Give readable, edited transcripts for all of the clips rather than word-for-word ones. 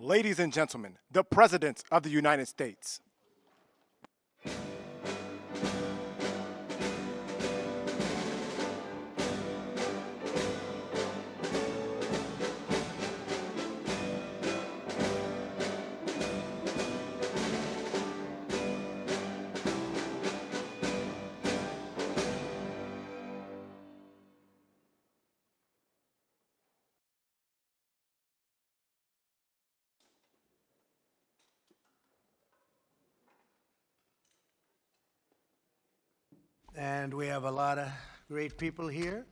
ladies and gentlemen, the President of the United States. And we have a lot of great people here,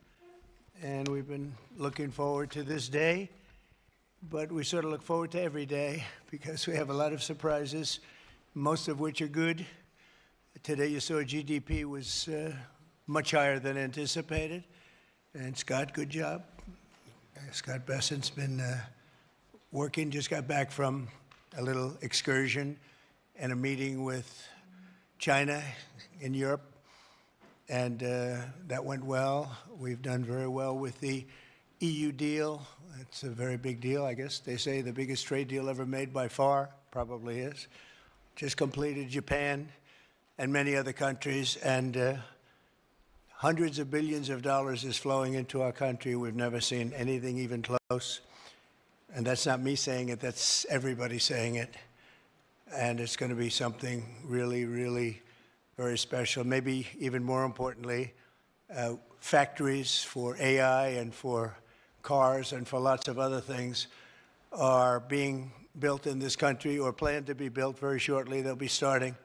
and we've been looking forward to this day, but we sort of look forward to every day because we have a lot of surprises, most of which are good. Today you saw GDP was much higher than anticipated, and Scott, good job. Scott Bessent's been working, just got back from a little excursion and a meeting with China in Europe. And that went well. We've done very well with the EU deal. It's a very big deal, I guess. They say the biggest trade deal ever made by far, probably is. Just completed Japan and many other countries. And hundreds of billions of dollars is flowing into our country. We've never seen anything even close. And that's not me saying it, that's everybody saying it. And it's going to be something really, really very special. Maybe even more importantly, factories for AI and for cars and for lots of other things are being built in this country or planned to be built very shortly. They'll be starting.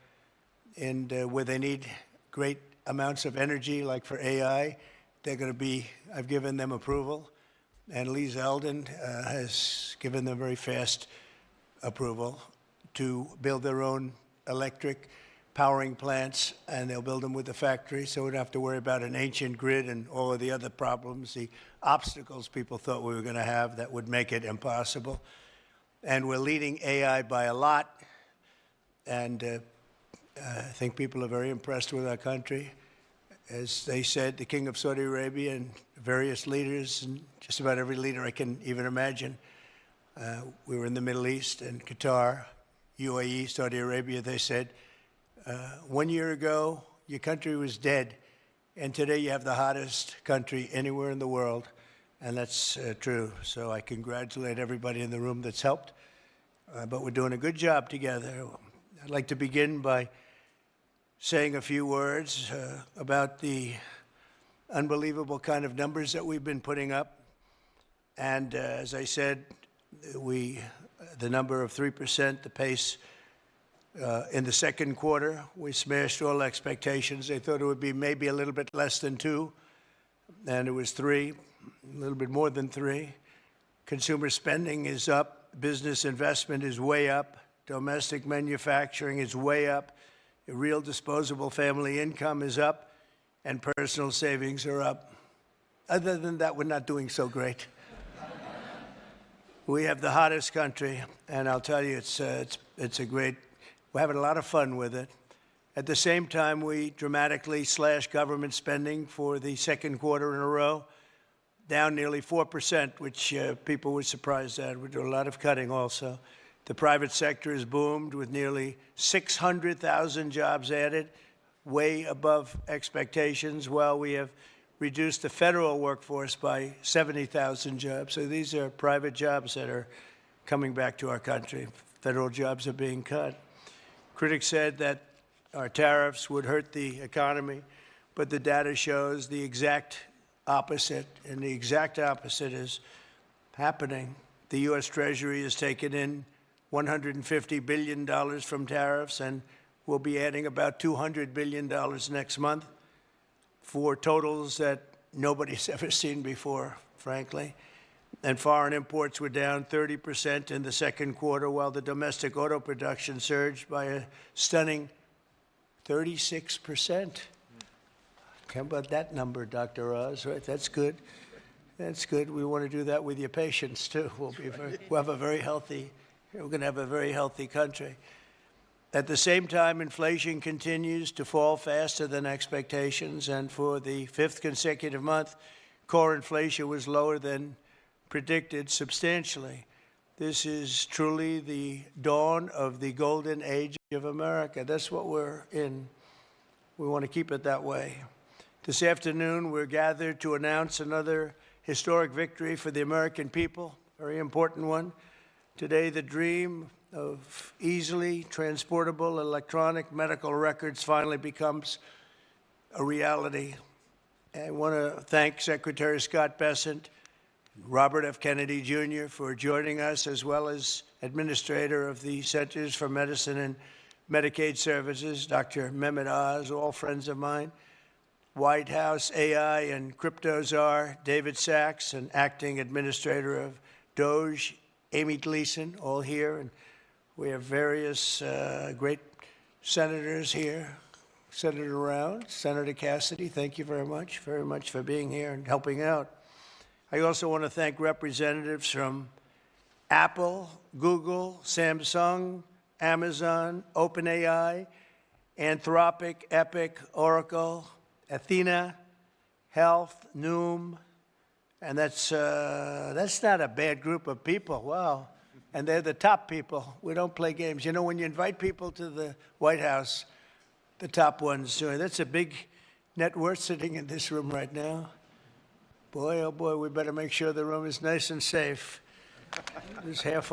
And where they need great amounts of energy, like for AI, they're going to be, I've given them approval. And Lee Zeldin has given them very fast approval to build their own electric powering plants, and they'll build them with the factory, so we don't have to worry about an ancient grid and all of the other problems, the obstacles people thought we were going to have that would make it impossible. And we're leading AI by a lot, and I think people are very impressed with our country. As they said, the King of Saudi Arabia and various leaders, and just about every leader I can even imagine. We were in the Middle East and Qatar, UAE, Saudi Arabia, they said, 1 year ago, your country was dead, and today you have the hottest country anywhere in the world, and that's true. So I congratulate everybody in the room that's helped, but we're doing a good job together. I'd like to begin by saying a few words about the unbelievable kind of numbers that we've been putting up. And as I said, the number of 3%, the pace, in the second quarter, we smashed all expectations. They thought it would be maybe a little bit less than 2, and it was 3, a little bit more than 3. Consumer spending is up. Business investment is way up. Domestic manufacturing is way up. Real disposable family income is up, and personal savings are up. Other than that, we're not doing so great. We have the hottest country, and I'll tell you, it's a great. We're having a lot of fun with it. At the same time, we dramatically slashed government spending for the second quarter in a row, down nearly 4%, which people were surprised at. We do a lot of cutting also. The private sector has boomed with nearly 600,000 jobs added, way above expectations, while we have reduced the federal workforce by 70,000 jobs. So these are private jobs that are coming back to our country. Federal jobs are being cut. Critics said that our tariffs would hurt the economy, but the data shows the exact opposite, and the exact opposite is happening. The U.S. Treasury has taken in $150 billion from tariffs, and we'll be adding about $200 billion next month for totals that nobody's ever seen before, frankly. And foreign imports were down 30% in the second quarter, while the domestic auto production surged by a stunning 36%. How about that number, Dr. Oz? Right? That's good. That's good. We want to do that with your patients too. We'll have a very healthy. We're going to have a very healthy country. At the same time, inflation continues to fall faster than expectations, and for the 5th consecutive month, core inflation was lower than predicted substantially. This is truly the dawn of the golden age of America. That's what we're in. We want to keep it that way. This afternoon, we're gathered to announce another historic victory for the American people, very important one. Today, the dream of easily transportable electronic medical records finally becomes a reality. I want to thank Secretary Scott Bessent, Robert F. Kennedy Jr. for joining us, as well as Administrator of the Centers for Medicine and Medicaid Services, Dr. Mehmet Oz, all friends of mine, White House AI and crypto czar David Sachs, and Acting Administrator of DOJ, Amy Gleason, all here. And we have various great senators here. Senator Round, Senator Cassidy, thank you very much for being here and helping out. I also want to thank representatives from Apple, Google, Samsung, Amazon, OpenAI, Anthropic, Epic, Oracle, Athena, Health, Noom, and that's not a bad group of people. Wow. And they're the top people. We don't play games. You know, when you invite people to the White House, the top ones doing. That's a big net worth sitting in this room right now. Boy, oh boy, we better make sure the room is nice and safe. This is half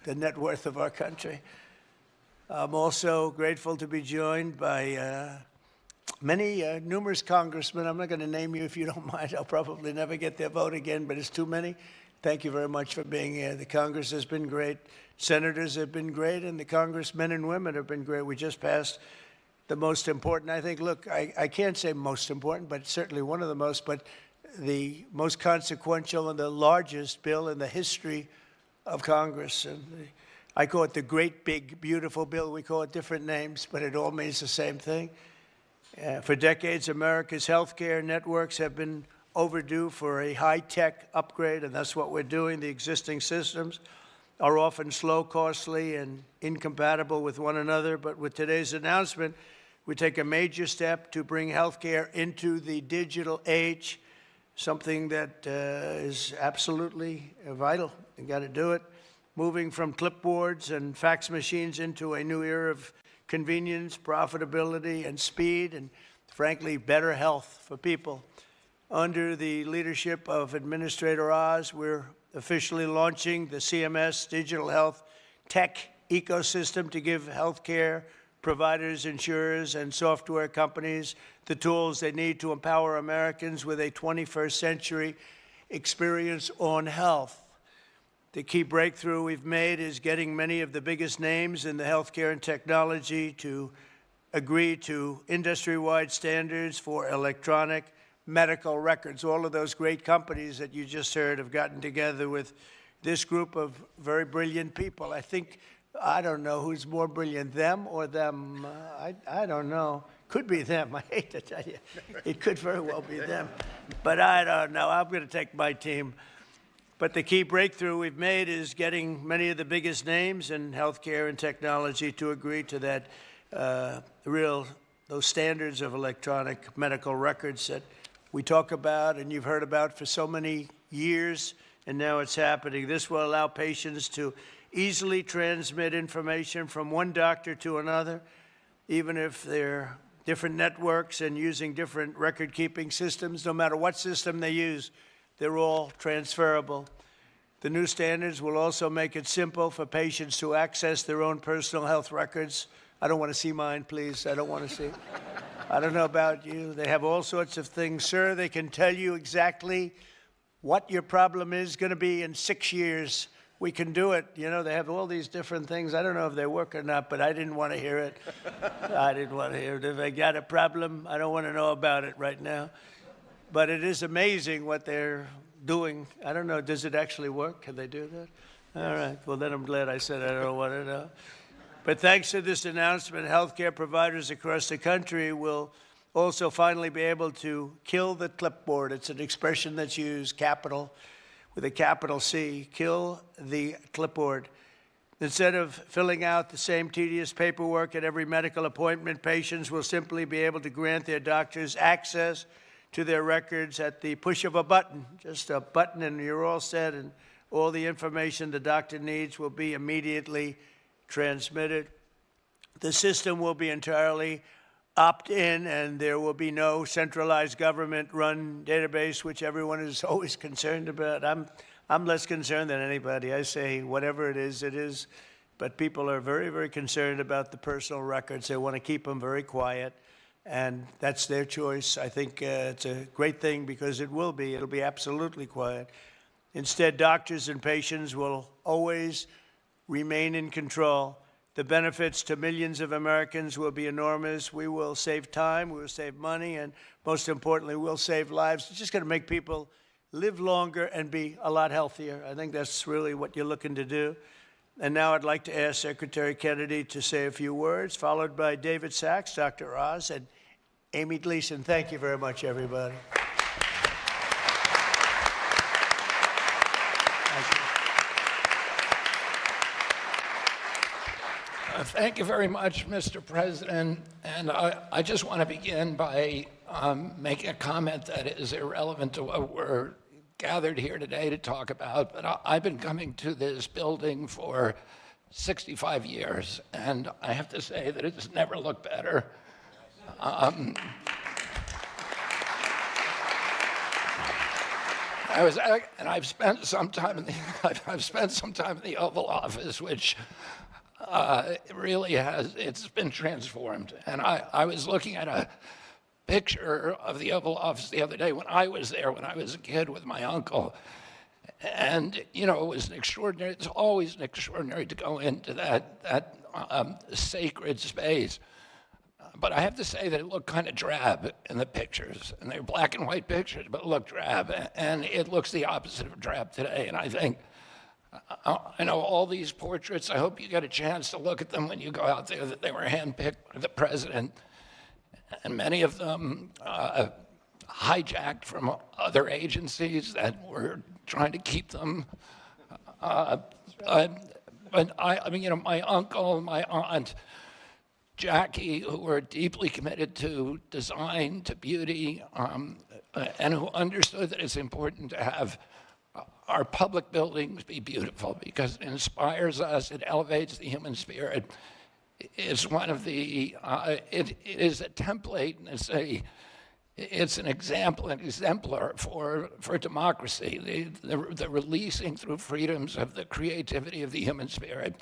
the net worth of our country. I'm also grateful to be joined by numerous congressmen. I'm not going to name you if you don't mind. I'll probably never get their vote again, but it's too many. Thank you very much for being here. The Congress has been great. Senators have been great, and the congressmen and women have been great. We just passed the most important, I think, look, I can't say most important, but certainly one of the most, but the most consequential and the largest bill in the history of Congress. And I call it the great, big, beautiful bill. We call it different names, but it all means the same thing. For decades, America's healthcare networks have been overdue for a high-tech upgrade, and that's what we're doing. The existing systems are often slow, costly, and incompatible with one another. But with today's announcement, we take a major step to bring healthcare into the digital age, something that is absolutely vital. You got to do it. Moving from clipboards and fax machines into a new era of convenience, profitability, and speed, and frankly, better health for people. Under the leadership of Administrator Oz, we're officially launching the CMS Digital Health Tech Ecosystem to give healthcare providers, insurers, and software companies the tools they need to empower Americans with a 21st century experience on health. The key breakthrough we've made is getting many of the biggest names in the healthcare and technology to agree to industry-wide standards for electronic medical records. All of those great companies that you just heard have gotten together with this group of very brilliant people. I don't know who's more brilliant, them or them. I don't know. Could be them. I hate to tell you. It could very well be them. But I don't know. I'm going to take my team. But the key breakthrough we've made is getting many of the biggest names in healthcare and technology to agree to that those standards of electronic medical records that we talk about and you've heard about for so many years, and now it's happening. This will allow patients to easily transmit information from one doctor to another, even if they're different networks and using different record-keeping systems. No matter what system they use, they're all transferable. The new standards will also make it simple for patients to access their own personal health records. I don't want to see mine, please. I don't want to see. I don't know about you. They have all sorts of things, sir. They can tell you exactly what your problem is going to be in 6 years. We can do it. You know, they have all these different things. I don't know if they work or not, but I didn't want to hear it. I didn't want to hear it. If they got a problem, I don't want to know about it right now. But it is amazing what they're doing. I don't know. Does it actually work? Can they do that? All right. Well, then I'm glad I said I don't want to know. But thanks to this announcement, healthcare providers across the country will also finally be able to kill the clipboard. It's an expression that's used, capital, with a capital C, kill the clipboard. Instead of filling out the same tedious paperwork at every medical appointment, patients will simply be able to grant their doctors access to their records at the push of a button, just a button, and you're all set, and All the information the doctor needs will be immediately transmitted. The system will be entirely opt-in, and there will be no centralized government-run database, which everyone is always concerned about. I'm less concerned than anybody. I say whatever it is. But people are very, very concerned about the personal records. They want to keep them very quiet, and that's their choice. I think it's a great thing because it'll be absolutely quiet. Instead, doctors and patients will always remain in control. The benefits to millions of Americans will be enormous. We will save time, we will save money, and most importantly, we'll save lives. It's just going to make people live longer and be a lot healthier. I think that's really what you're looking to do. And now I'd like to ask Secretary Kennedy to say a few words, followed by David Sachs, Dr. Oz, and Amy Gleason. Thank you very much, everybody. Thank you very much, Mr. President. And I just want to begin by making a comment that is irrelevant to what we're gathered here today to talk about, but I've been coming to this building for 65 years, and I have to say that it's never looked better. I've spent some time in the Oval Office, which really it's been transformed. And I was looking at a picture of the Oval Office the other day when I was there, when I was a kid with my uncle. And, you know, it was an extraordinary, it's always an extraordinary to go into that sacred space. But I have to say that it looked kind of drab in the pictures. And they're black and white pictures, but it looked drab. And it looks the opposite of drab today. And I think, I know all these portraits, I hope you get a chance to look at them when you go out there, that they were handpicked by the president. And many of them hijacked from other agencies that were trying to keep them. But I mean, you know, my uncle, my aunt, Jackie, who were deeply committed to design, to beauty, and who understood that it's important to have our public buildings be beautiful because it inspires us, it elevates the human spirit. It's one of the, it is a template, and it's an example, an exemplar for democracy, the releasing through freedoms of the creativity of the human spirit.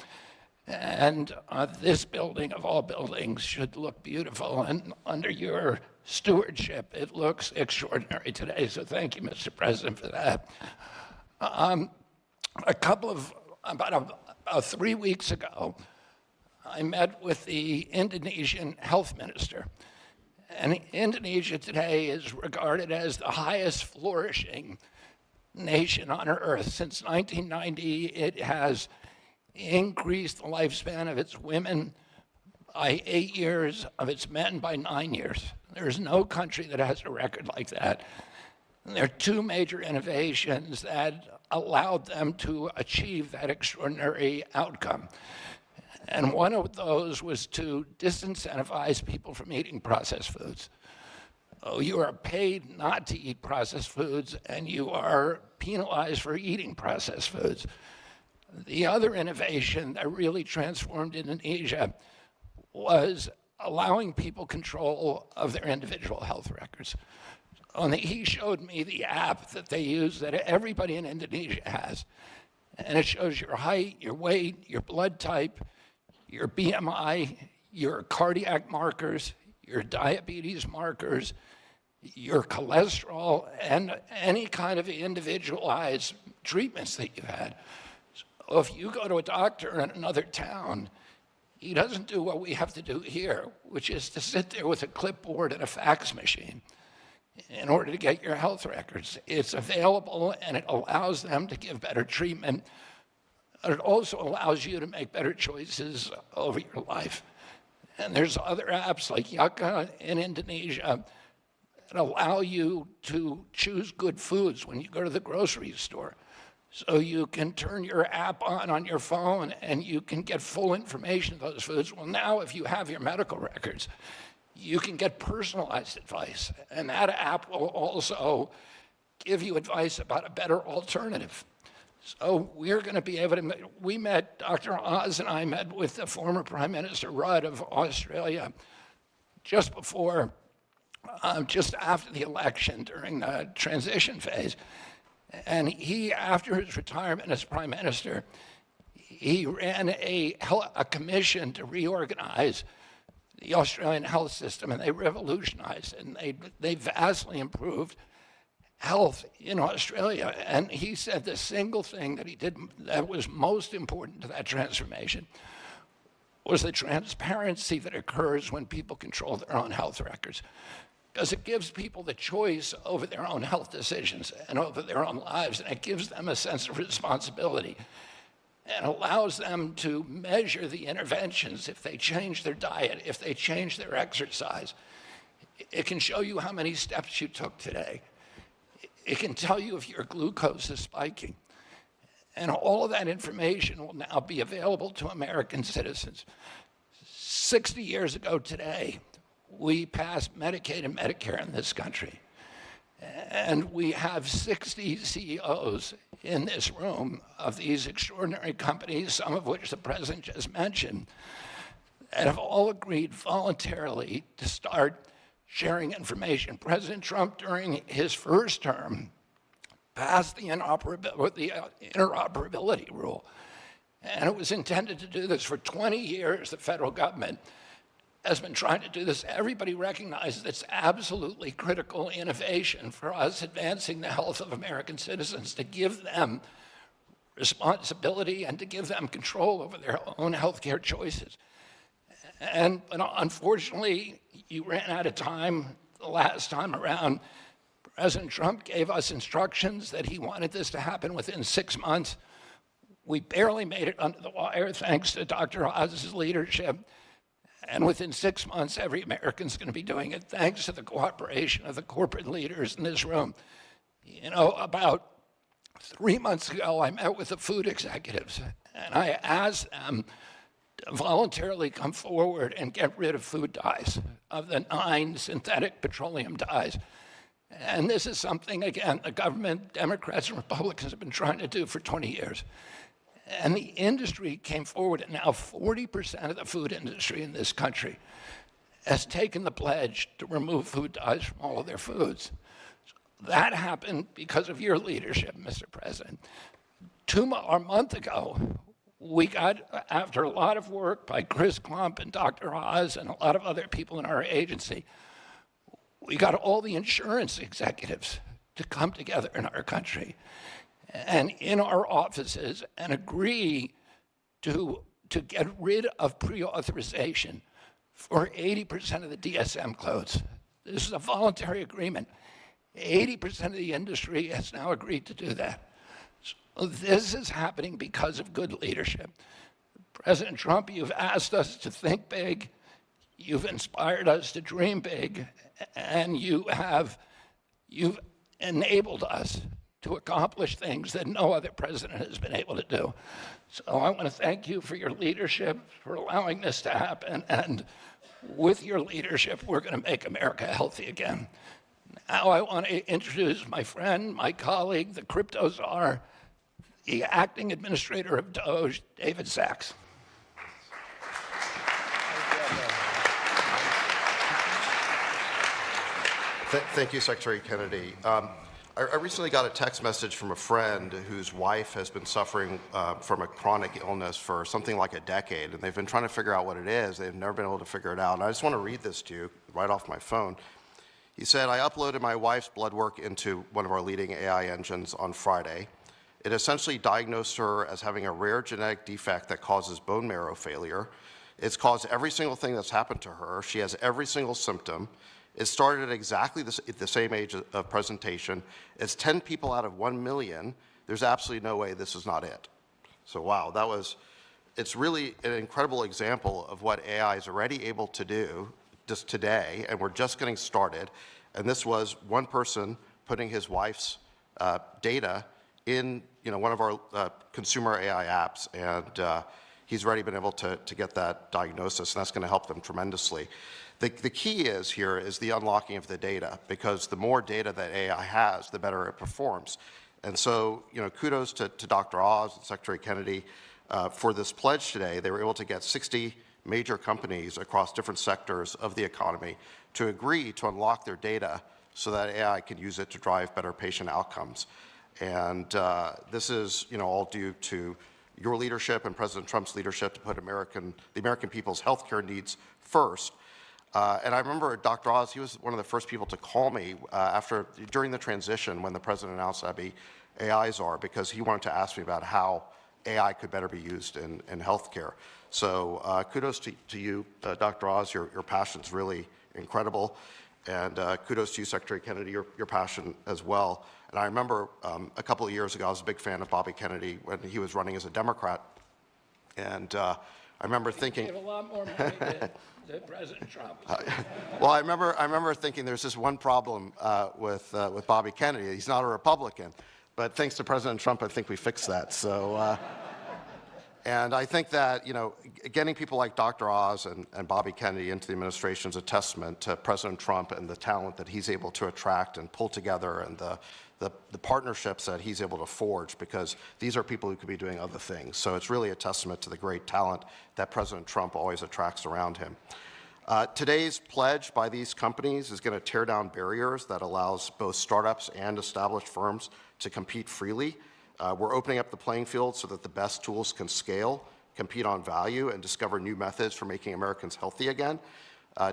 And this building, of all buildings, should look beautiful. And under your stewardship, it looks extraordinary today. So thank you, Mr. President, for that. About 3 weeks ago, I met with the Indonesian health minister. And Indonesia today is regarded as the highest flourishing nation on earth. Since 1990, it has increased the lifespan of its women by 8 years, of its men by 9 years. There's no country that has a record like that. And there are two major innovations that allowed them to achieve that extraordinary outcome. And one of those was to disincentivize people from eating processed foods. Oh, you are paid not to eat processed foods, and you are penalized for eating processed foods. The other innovation that really transformed Indonesia was allowing people control of their individual health records. He showed me the app that they use that everybody in Indonesia has. And it shows your height, your weight, your blood type, your BMI, your cardiac markers, your diabetes markers, your cholesterol, and any kind of individualized treatments that you've had. So if you go to a doctor in another town, he doesn't do what we have to do here, which is to sit there with a clipboard and a fax machine in order to get your health records. It's available, and it allows them to give better treatment. It also allows you to make better choices over your life. And there's other apps like Yaka in Indonesia that allow you to choose good foods when you go to the grocery store. So you can turn your app on your phone and you can get full information of those foods. Well, now if you have your medical records, you can get personalized advice. And that app will also give you advice about a better alternative. So we're going to be able to, we met, Dr. Oz and I met with the former Prime Minister Rudd of Australia just before, just after the election during the transition phase. And he, after his retirement as Prime Minister, he ran a commission to reorganize the Australian health system, and they revolutionized it, and they vastly improved health in Australia. And he said the single thing that he did that was most important to that transformation was the transparency that occurs when people control their own health records, because it gives people the choice over their own health decisions and over their own lives, and it gives them a sense of responsibility and allows them to measure the interventions if they change their diet, if they change their exercise. It can show you how many steps you took today. It can tell you if your glucose is spiking. And all of that information will now be available to American citizens. 60 years ago today, we passed Medicaid and Medicare in this country. And we have 60 CEOs in this room of these extraordinary companies, some of which the president just mentioned, that have all agreed voluntarily to start sharing information. President Trump, during his first term, passed the interoperability rule. And it was intended to do this. For 20 years, the federal government has been trying to do this. Everybody recognizes it's absolutely critical innovation for us advancing the health of American citizens, to give them responsibility and to give them control over their own healthcare choices. But unfortunately, you ran out of time the last time around. President Trump gave us instructions that he wanted this to happen within 6 months. We barely made it under the wire thanks to Dr. Oz's leadership. And within 6 months, every American's going to be doing it thanks to the cooperation of the corporate leaders in this room. You know, about 3 months ago, I met with the food executives, and I asked them to voluntarily come forward and get rid of food dyes, of the 9 synthetic petroleum dyes. And this is something, again, the government, Democrats and Republicans have been trying to do for 20 years. And the industry came forward, and now 40% of the food industry in this country has taken the pledge to remove food dyes from all of their foods. That happened because of your leadership, Mr. President. A month ago, we got, after a lot of work by Chris Klump and Dr. Oz and a lot of other people in our agency, we got all the insurance executives to come together in our country and in our offices and agree to get rid of pre-authorization for 80% of the DSM codes. This is a voluntary agreement. 80% of the industry has now agreed to do that. So this is happening because of good leadership. President Trump, you've asked us to think big, you've inspired us to dream big, and you've enabled us to accomplish things that no other president has been able to do. So I want to thank you for your leadership, for allowing this to happen, and with your leadership, we're going to make America healthy again. Now I want to introduce my friend, my colleague, the crypto czar, the acting administrator of Doge, David Sachs. Thank you, Secretary Kennedy. I recently got a text message from a friend whose wife has been suffering from a chronic illness for something like a decade, and they've been trying to figure out what it is. They've never been able to figure it out. And I just want to read this to you right off my phone. He said, I uploaded my wife's blood work into one of our leading AI engines on Friday. It essentially diagnosed her as having a rare genetic defect that causes bone marrow failure. It's caused every single thing that's happened to her. She has every single symptom. It started at exactly the same age of presentation. It's 10 people out of 1 million. There's absolutely no way this is not it. So wow, it's really an incredible example of what AI is already able to do just today, and we're just getting started. And this was one person putting his wife's data in one of our consumer AI apps, and he's already been able to get that diagnosis, and that's going to help them tremendously. The key is the unlocking of the data, because the more data that AI has, the better it performs. And so, kudos to Dr. Oz and Secretary Kennedy for this pledge today. They were able to get 60 major companies across different sectors of the economy to agree to unlock their data so that AI can use it to drive better patient outcomes. And this is, all due to your leadership and President Trump's leadership to put the American people's healthcare needs first. And I remember Dr. Oz, he was one of the first people to call me during the transition when the president announced I'd be AI czar, because he wanted to ask me about how AI could better be used in healthcare. So kudos to you, Dr. Oz. Your passion's really incredible. And kudos to you, Secretary Kennedy, your passion as well. And I remember a couple of years ago, I was a big fan of Bobby Kennedy when he was running as a Democrat. And I remember thinking, He gave a lot more money than President Trump. well, I remember thinking there's this one problem with Bobby Kennedy. He's not a Republican. But thanks to President Trump, I think we fixed that. So, and I think that, getting people like Dr. Oz and Bobby Kennedy into the administration is a testament to President Trump and the talent that he's able to attract and pull together, and the partnerships that he's able to forge, because these are people who could be doing other things. So it's really a testament to the great talent that President Trump always attracts around him. Today's pledge by these companies is going to tear down barriers that allows both startups and established firms to compete freely. We're opening up the playing field so that the best tools can scale, compete on value, and discover new methods for making Americans healthy again.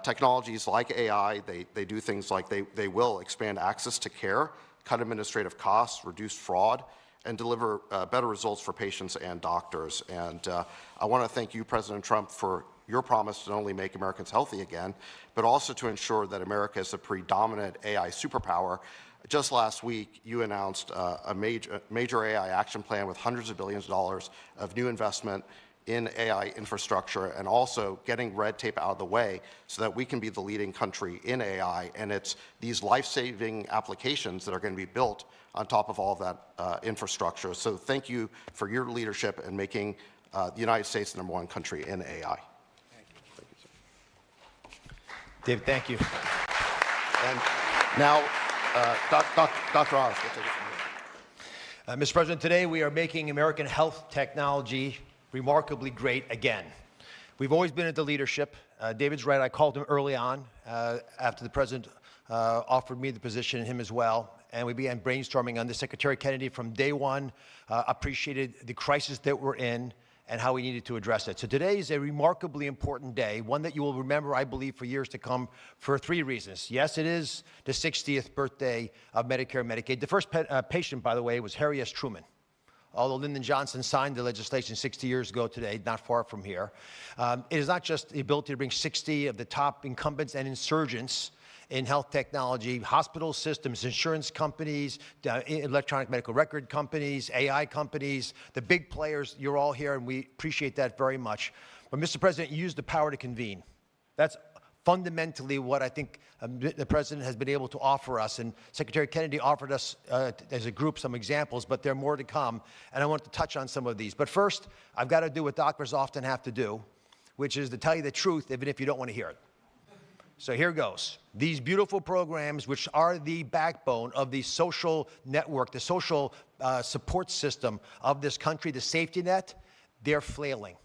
Technologies like AI, they do things like they will expand access to care, cut administrative costs, reduce fraud, and deliver better results for patients and doctors. And I want to thank you, President Trump, for your promise to not only make Americans healthy again, but also to ensure that America is the predominant AI superpower. Just last week, you announced a major AI action plan with hundreds of billions of dollars of new investment in AI infrastructure, and also getting red tape out of the way so that we can be the leading country in AI. And it's these life-saving applications that are going to be built on top of all of that infrastructure. So thank you for your leadership in making the United States the #1 country in AI. Thank you, sir. David, thank you. And now, Dr. Oz, we'll take it from here. Mr. President, today we are making American health technology remarkably great again. We've always been at the leadership. David's right, I called him early on after the President offered me the position and him as well. And we began brainstorming on this. Secretary Kennedy from day one appreciated the crisis that we're in and how we needed to address it. So today is a remarkably important day, one that you will remember, I believe, for years to come, for 3 reasons. Yes, it is the 60th birthday of Medicare and Medicaid. The first patient, by the way, was Harry S. Truman. Although Lyndon Johnson signed the legislation 60 years ago today, not far from here. It is not just the ability to bring 60 of the top incumbents and insurgents in health technology, hospital systems, insurance companies, electronic medical record companies, AI companies, the big players. You're all here, and we appreciate that very much. But, Mr. President, you used the power to convene. That's fundamentally what I think the President has been able to offer us. And Secretary Kennedy offered us, as a group, some examples, but there are more to come. And I want to touch on some of these. But first, I've got to do what doctors often have to do, which is to tell you the truth, even if you don't want to hear it. So here goes. These beautiful programs, which are the backbone of the social network, the social support system of this country, the safety net, they're flailing.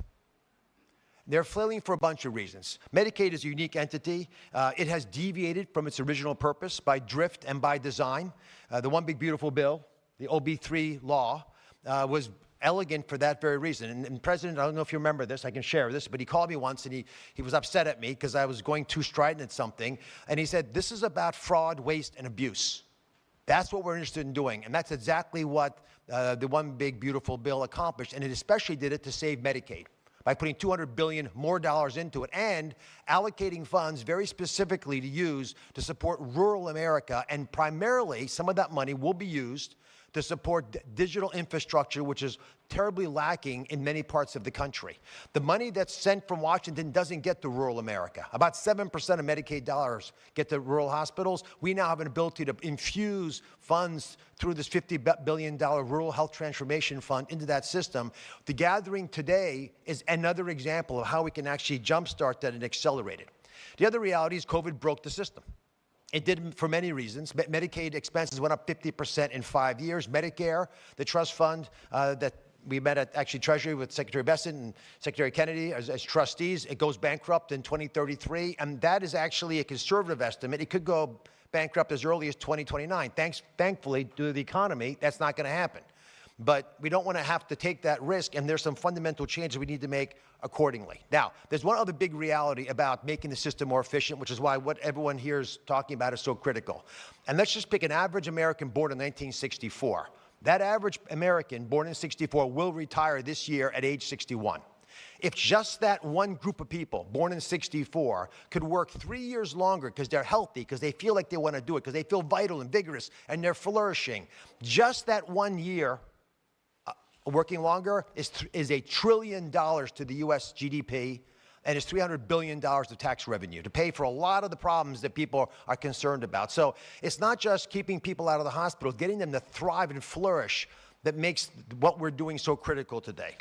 They're flailing for a bunch of reasons. Medicaid is a unique entity. It has deviated from its original purpose by drift and by design. The One Big Beautiful Bill, the OB3 law, was elegant for that very reason. And President, I don't know if you remember this, I can share this, but he called me once and he was upset at me because I was going too strident at something. And he said, this is about fraud, waste, and abuse. That's what we're interested in doing. And that's exactly what the One Big Beautiful Bill accomplished. And it especially did it to save Medicaid by putting $200 billion more into it and allocating funds very specifically to use to support rural America. And primarily, some of that money will be used to support digital infrastructure, which is terribly lacking in many parts of the country. The money that's sent from Washington doesn't get to rural America. About 7% of Medicaid dollars get to rural hospitals. We now have an ability to infuse funds through this $50 billion Rural Health Transformation Fund into that system. The gathering today is another example of how we can actually jumpstart that and accelerate it. The other reality is COVID broke the system. It did for many reasons. Medicaid expenses went up 50% in 5 years. Medicare, the trust fund that we met at actually Treasury with Secretary Bessent and Secretary Kennedy as trustees, it goes bankrupt in 2033, and that is actually a conservative estimate. It could go bankrupt as early as 2029. Thankfully, due to the economy, that's not going to happen. But we don't want to have to take that risk, and there's some fundamental changes we need to make accordingly. Now, there's one other big reality about making the system more efficient, which is why what everyone here is talking about is so critical. And let's just pick an average American born in 1964. That average American born in 64 will retire this year at age 61. If just that one group of people born in 64 could work 3 years longer because they're healthy, because they feel like they want to do it, because they feel vital and vigorous, and they're flourishing, just that 1 year working longer is $1 trillion to the U.S. GDP, and is $300 billion of tax revenue to pay for a lot of the problems that people are concerned about. So it's not just keeping people out of the hospital, getting them to thrive and flourish that makes what we're doing so critical today.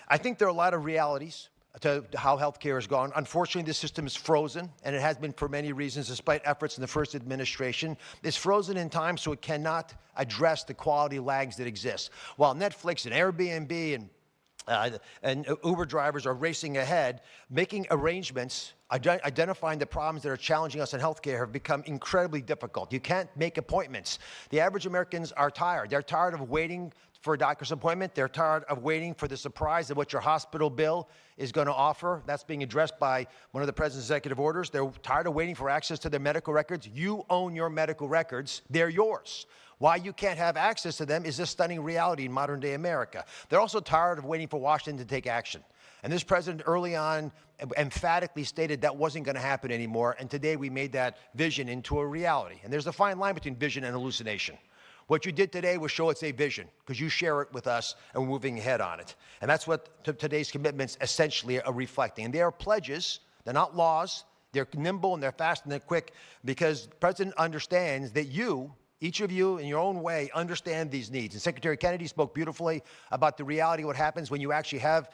I think there are a lot of realities to how healthcare has gone. Unfortunately, this system is frozen, and it has been for many reasons, despite efforts in the first administration. It's frozen in time, so it cannot address the quality lags that exist. While Netflix and Airbnb and Uber drivers are racing ahead, making arrangements, identifying the problems that are challenging us in healthcare have become incredibly difficult. You can't make appointments. The average Americans are tired. They're tired of waiting for a doctor's appointment. They're tired of waiting for the surprise of what your hospital bill is going to offer. That's being addressed by one of the president's executive orders. They're tired of waiting for access to their medical records. You own your medical records. They're yours. Why you can't have access to them is a stunning reality in modern day America. They're also tired of waiting for Washington to take action. And this president early on emphatically stated that wasn't going to happen anymore. And today we made that vision into a reality. And there's a fine line between vision and hallucination. What you did today was show it's a vision, because you share it with us and we're moving ahead on it. And that's what today's commitments essentially are reflecting. And they are pledges. They're not laws. They're nimble and they're fast and they're quick, because the president understands that you, each of you in your own way, understand these needs. And Secretary Kennedy spoke beautifully about the reality of what happens when you actually have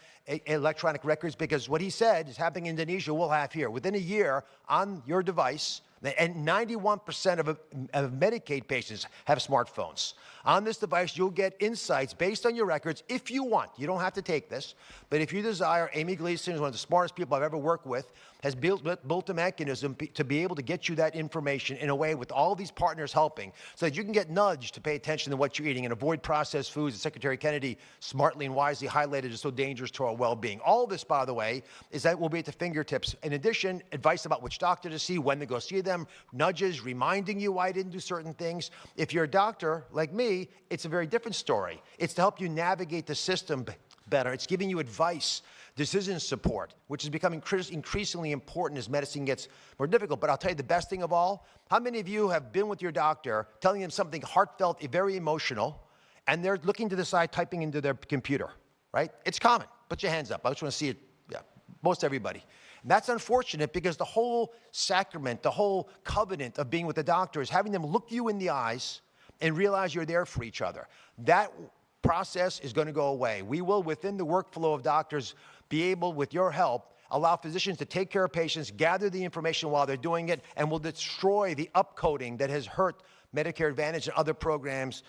electronic records, because what he said is happening in Indonesia, we'll have here. Within a year, on your device, and 91% of Medicaid patients have smartphones. On this device, you'll get insights based on your records if you want. You don't have to take this, but if you desire, Amy Gleason is one of the smartest people I've ever worked with, has built a mechanism to be able to get you that information in a way with all these partners helping, so that you can get nudged to pay attention to what you're eating and avoid processed foods that Secretary Kennedy smartly and wisely highlighted as so dangerous to our well-being. All this, by the way, is that will be at the fingertips. In addition, advice about which doctor to see, when to go see them, nudges, reminding you why I didn't do certain things. If you're a doctor like me, it's a very different story. It's to help you navigate the system better. It's giving you advice, decision support, which is becoming increasingly important as medicine gets more difficult. But I'll tell you the best thing of all, how many of you have been with your doctor telling them something heartfelt, very emotional, and they're looking to the side, typing into their computer, right? It's common. Put your hands up. I just want to see it. Yeah, most everybody. And that's unfortunate, because the whole sacrament, the whole covenant of being with the doctor is having them look you in the eyes and realize you're there for each other. That process is going to go away. We will, within the workflow of doctors, be able, with your help, allow physicians to take care of patients, gather the information while they're doing it, and will destroy the upcoding that has hurt Medicare Advantage and other programs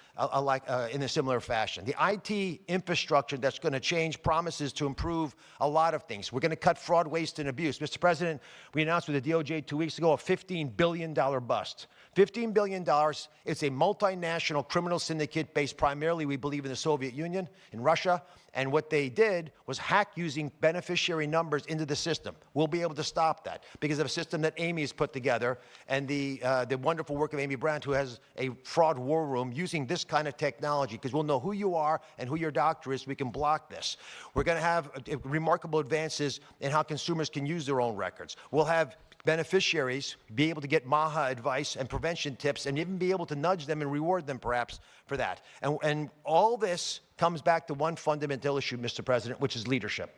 in a similar fashion. The IT infrastructure that's going to change promises to improve a lot of things. We're going to cut fraud, waste, and abuse. Mr. President, we announced with the DOJ 2 weeks ago a $15 billion bust. $15 billion, it's a multinational criminal syndicate based primarily, we believe, in the Soviet Union, in Russia, and what they did was hack using beneficiary numbers into the system. We'll be able to stop that because of a system that Amy has put together, and the wonderful work of Amy Brandt, who has a fraud war room using this kind of technology, because we'll know who you are and who your doctor is, so we can block this. We're going to have remarkable advances in how consumers can use their own records. We'll have beneficiaries be able to get MAHA advice and prevention tips, and even be able to nudge them and reward them perhaps for that. And all this comes back to one fundamental issue, Mr. President, which is leadership.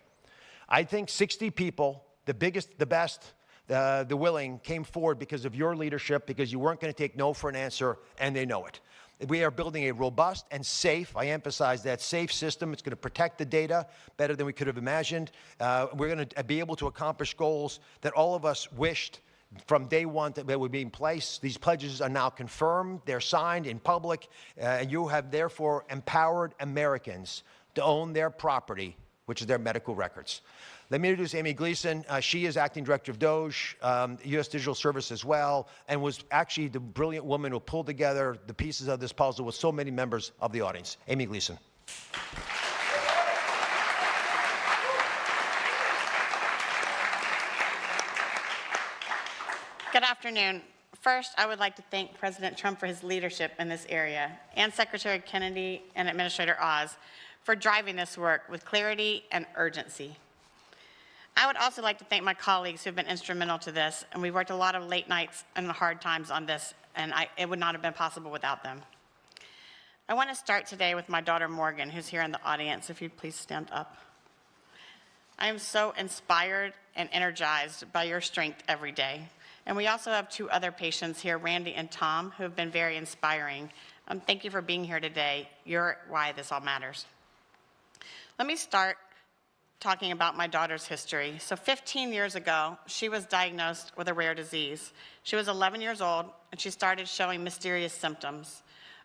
I think 60 people, the biggest, the best, the willing, came forward because of your leadership, because you weren't going to take no for an answer, and they know it. We are building a robust and safe, I emphasize that, safe system. It's going to protect the data better than we could have imagined. We're going to be able to accomplish goals that all of us wished from day one that they were being placed. These pledges are now confirmed. They're signed in public. And you have therefore empowered Americans to own their property, which is their medical records. Let me introduce Amy Gleason. She is acting director of DOJ, U.S. Digital Service as well, and was actually the brilliant woman who pulled together the pieces of this puzzle with so many members of the audience. Amy Gleason. Good afternoon. First, I would like to thank President Trump for his leadership in this area, and Secretary Kennedy and Administrator Oz for driving this work with clarity and urgency. I would also like to thank my colleagues who have been instrumental to this, and we've worked a lot of late nights and hard times on this, and it would not have been possible without them. I want to start today with my daughter Morgan, who's here in the audience. If you'd please stand up. I am so inspired and energized by your strength every day. And we also have two other patients here, Randy and Tom, who have been very inspiring. Thank you for being here today. You're why this all matters. Let me start talking about my daughter's history. So 15 years ago, she was diagnosed with a rare disease. She was 11 years old, and she started showing mysterious symptoms.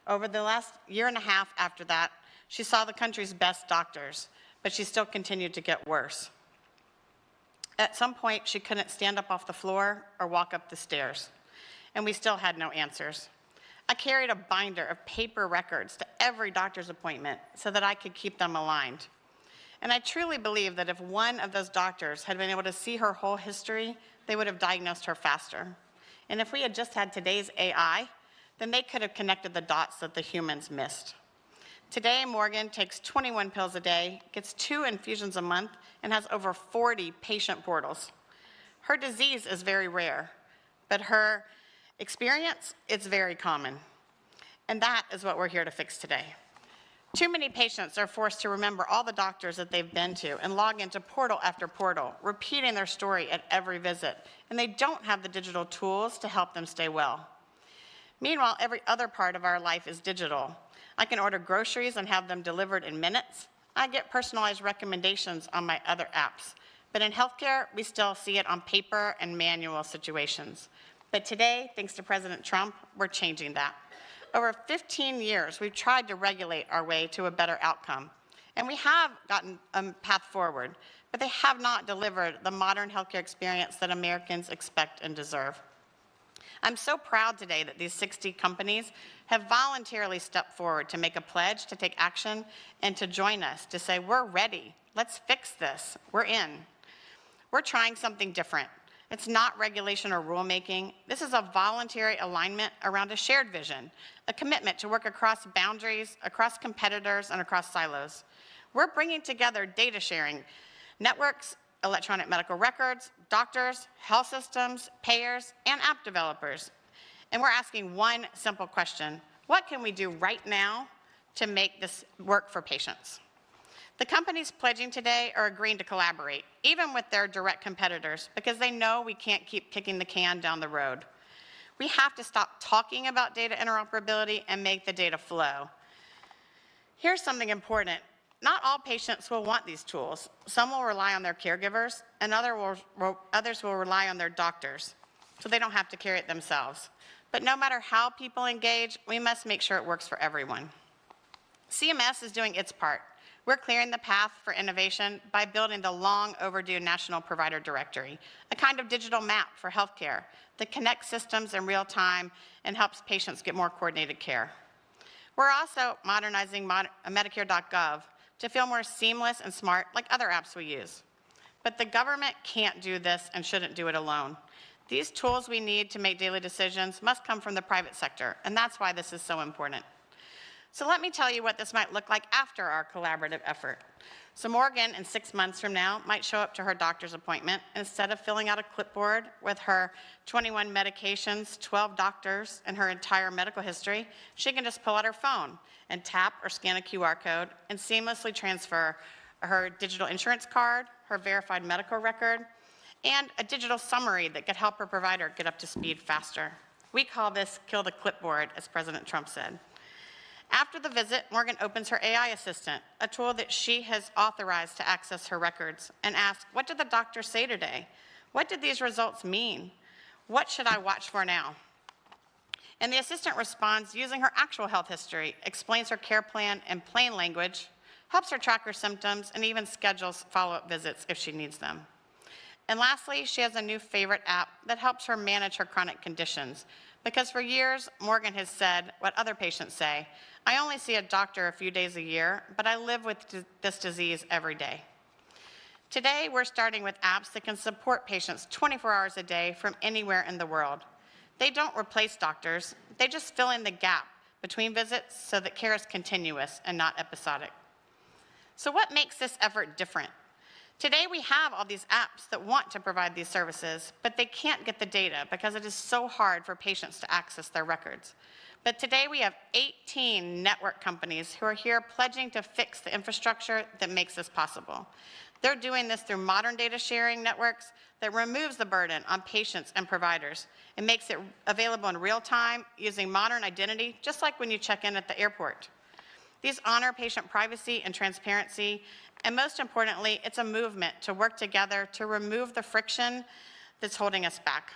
Over the last year and a half after that, she saw the country's best doctors, but she still continued to get worse. At some point, she couldn't stand up off the floor or walk up the stairs, and we still had no answers. I carried a binder of paper records to every doctor's appointment so that I could keep them aligned. And I truly believe that if one of those doctors had been able to see her whole history, they would have diagnosed her faster. And if we had just had today's AI, then they could have connected the dots that the humans missed. Today, Morgan takes 21 pills a day, gets 2 infusions a month, and has over 40 patient portals. Her disease is very rare, but her experience is very common. And that is what we're here to fix today. Too many patients are forced to remember all the doctors that they've been to and log into portal after portal, repeating their story at every visit, and they don't have the digital tools to help them stay well. Meanwhile, every other part of our life is digital. I can order groceries and have them delivered in minutes. I get personalized recommendations on my other apps. But in healthcare, we still see it on paper and manual situations. But today, thanks to President Trump, we're changing that. Over 15 years, we've tried to regulate our way to a better outcome. And we have gotten a path forward, but they have not delivered the modern healthcare experience that Americans expect and deserve. I'm so proud today that these 60 companies have voluntarily stepped forward to make a pledge, to take action, and to join us, to say, we're ready, let's fix this, we're in. We're trying something different. It's not regulation or rulemaking. This is a voluntary alignment around a shared vision, a commitment to work across boundaries, across competitors, and across silos. We're bringing together data sharing networks, electronic medical records, doctors, health systems, payers, and app developers. And we're asking one simple question: what can we do right now to make this work for patients? The companies pledging today are agreeing to collaborate, even with their direct competitors, because they know we can't keep kicking the can down the road. We have to stop talking about data interoperability and make the data flow. Here's something important. Not all patients will want these tools. Some will rely on their caregivers, and others will rely on their doctors, so they don't have to carry it themselves. But no matter how people engage, we must make sure it works for everyone. CMS is doing its part. We're clearing the path for innovation by building the long overdue National Provider Directory, a kind of digital map for healthcare that connects systems in real time and helps patients get more coordinated care. We're also modernizing Medicare.gov to feel more seamless and smart like other apps we use. But the government can't do this and shouldn't do it alone. These tools we need to make daily decisions must come from the private sector, and that's why this is so important. So let me tell you what this might look like after our collaborative effort. So Morgan, in 6 months from now, might show up to her doctor's appointment, and instead of filling out a clipboard with her 21 medications, 12 doctors, and her entire medical history, she can just pull out her phone and tap or scan a QR code and seamlessly transfer her digital insurance card, her verified medical record, and a digital summary that could help her provider get up to speed faster. We call this kill the clipboard, as President Trump said. After the visit, Morgan opens her AI assistant, a tool that she has authorized to access her records, and asks, what did the doctor say today? What did these results mean? What should I watch for now? And the assistant responds using her actual health history, explains her care plan in plain language, helps her track her symptoms, and even schedules follow-up visits if she needs them. And lastly, she has a new favorite app that helps her manage her chronic conditions. Because for years, Morgan has said what other patients say, I only see a doctor a few days a year, but I live with this disease every day. Today, we're starting with apps that can support patients 24 hours a day from anywhere in the world. They don't replace doctors, they just fill in the gap between visits so that care is continuous and not episodic. So what makes this effort different? Today, we have all these apps that want to provide these services, but they can't get the data because it is so hard for patients to access their records. But today, we have 18 network companies who are here pledging to fix the infrastructure that makes this possible. They're doing this through modern data sharing networks that removes the burden on patients and providers and makes it available in real time using modern identity, just like when you check in at the airport. These honor patient privacy and transparency, and most importantly, it's a movement to work together to remove the friction that's holding us back.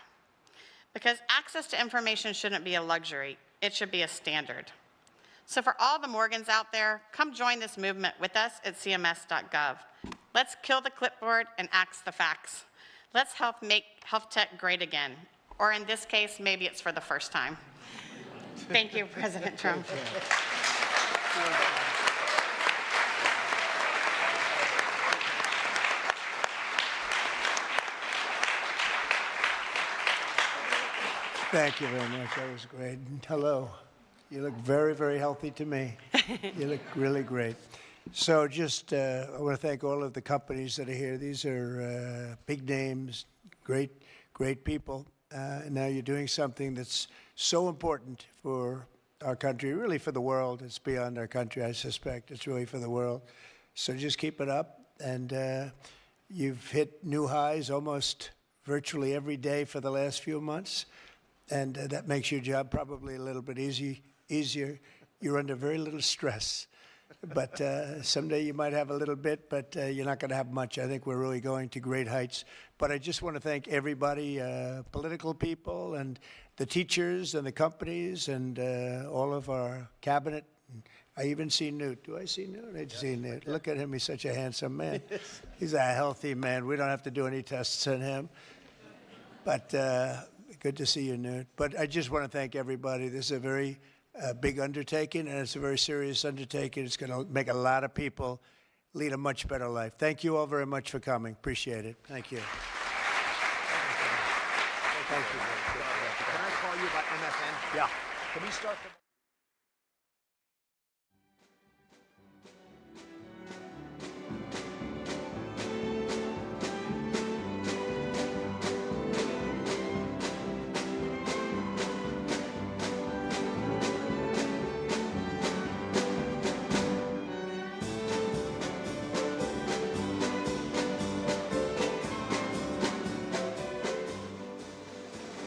Because access to information shouldn't be a luxury, it should be a standard. So for all the Morgans out there, come join this movement with us at cms.gov. Let's kill the clipboard and axe the facts. Let's help make health tech great again. Or in this case, maybe it's for the first time. Thank you, President Trump. Thank you very much. That was great. And hello. You look very, very healthy to me. You look really great. So just, I want to thank all of the companies that are here. These are big names, great people. Now you're doing something that's so important for our country, really for the world. It's beyond our country, I suspect. It's really for the world. So just keep it up. And you've hit new highs almost virtually every day for the last few months. And that makes your job probably a little bit easier. You're under very little stress. But someday you might have a little bit, but you're not going to have much. I think we're really going to great heights. But I just want to thank everybody, political people and the teachers and the companies and all of our cabinet. I even see Newt. Do I see Newt? I see Newt. Look at him. He's such a handsome man. He's a healthy man. We don't have to do any tests on him. But good to see you, Newt. But I just want to thank everybody. This is a very big undertaking, and it's a very serious undertaking. It's going to make a lot of people lead a much better life. Thank you all very much for coming. Appreciate it. Thank you. Thank you. Can I call you by MFN? Yeah. Can we start the